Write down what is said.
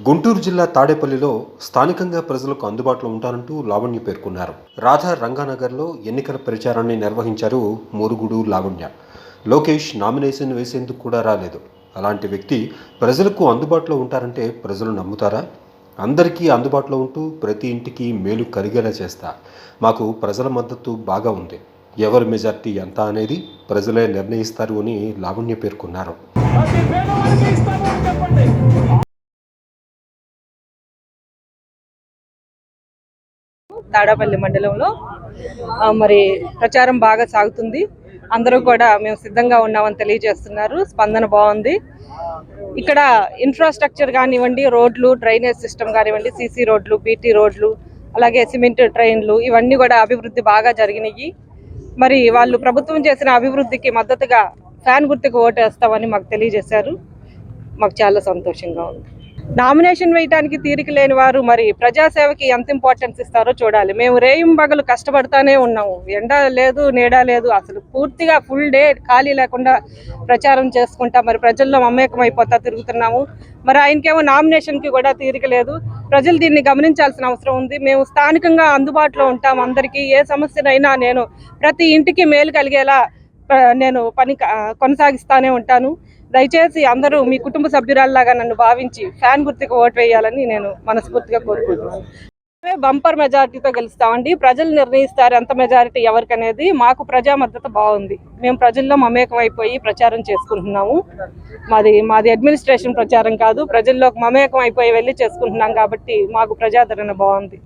గుంటూరు జిల్లా తాడేపల్లిలో స్థానికంగా ప్రజలకు అందుబాటులో ఉంటారంటూ లావణ్య పేర్కొన్నారు. రాధా రంగానగర్లో ఎన్నికల ప్రచారాన్ని నిర్వహించారు మురుగుడు లావణ్య. లోకేష్ నామినేషన్ వేసేందుకు కూడా రాలేదు. అలాంటి వ్యక్తి ప్రజలకు అందుబాటులో ఉంటారంటే ప్రజలు నమ్ముతారా? అందరికీ అందుబాటులో ఉంటూ ప్రతి ఇంటికి మేలు కలిగేలా చేస్తా. మాకు ప్రజల మద్దతు బాగా ఉంది. ఎవరి మెజార్టీ ఎంత అనేది ప్రజలే నిర్ణయిస్తారు అని లావణ్య పేర్కొన్నారు. తాడేపల్లి మండలంలో మరి ప్రచారం బాగా సాగుతుంది. అందరూ కూడా మేము సిద్ధంగా ఉన్నామని తెలియజేస్తున్నారు. స్పందన బాగుంది. ఇక్కడ ఇన్ఫ్రాస్ట్రక్చర్ కానివ్వండి, రోడ్లు, డ్రైనేజ్ సిస్టమ్ కానివ్వండి, సీసీ రోడ్లు, బీటీ రోడ్లు, అలాగే సిమెంట్ ట్రైన్లు, ఇవన్నీ కూడా అభివృద్ధి బాగా జరిగినాయి. మరి వాళ్ళు ప్రభుత్వం చేసిన అభివృద్ధికి మద్దతుగా ఫ్యాన్ గుర్తుకు ఓటేస్తామని మాకు తెలియజేశారు. మాకు చాలా సంతోషంగా ఉంది. నామినేషన్ వేయడానికి తీరిక లేని వారు మరి ప్రజాసేవకి ఎంత ఇంపార్టెన్స్ ఇస్తారో చూడాలి. మేము రేయింబగలు కష్టపడతానే ఉన్నాము. ఎండ లేదు, నీడ లేదు, అసలు పూర్తిగా ఫుల్ డే ఖాళీ లేకుండా ప్రచారం చేసుకుంటా మరి ప్రజల్లో మమేకం అయిపోతా తిరుగుతున్నాము. మరి ఆయనకేమో నామినేషన్కి కూడా తీరిక లేదు. ప్రజలు దీన్ని గమనించాల్సిన అవసరం ఉంది. మేము స్థానికంగా అందుబాటులో ఉంటాం. అందరికీ ఏ సమస్యనైనా నేను ప్రతి ఇంటికి మేలు కలిగేలా నేను పని కొనసాగిస్తానే ఉంటాను. దయచేసి అందరూ మీ కుటుంబ సభ్యురాల్లాగా నన్ను భావించి ఫ్యాన్ గుర్తుకు ఓటు వేయాలని నేను మనస్ఫూర్తిగా కోరుకుంటున్నాను. బంపర్ మెజారిటీతో గెలుస్తామండి. ప్రజలు నిర్ణయిస్తారు ఎంత మెజారిటీ ఎవరికనేది. మాకు ప్రజా మద్దతు బాగుంది. మేము ప్రజల్లో మమేకం అయిపోయి ప్రచారం చేసుకుంటున్నాము. మాది అడ్మినిస్ట్రేషన్ ప్రచారం కాదు, ప్రజల్లో మమేకం అయిపోయి వెళ్ళి చేసుకుంటున్నాం కాబట్టి మాకు ప్రజాదరణ బాగుంది.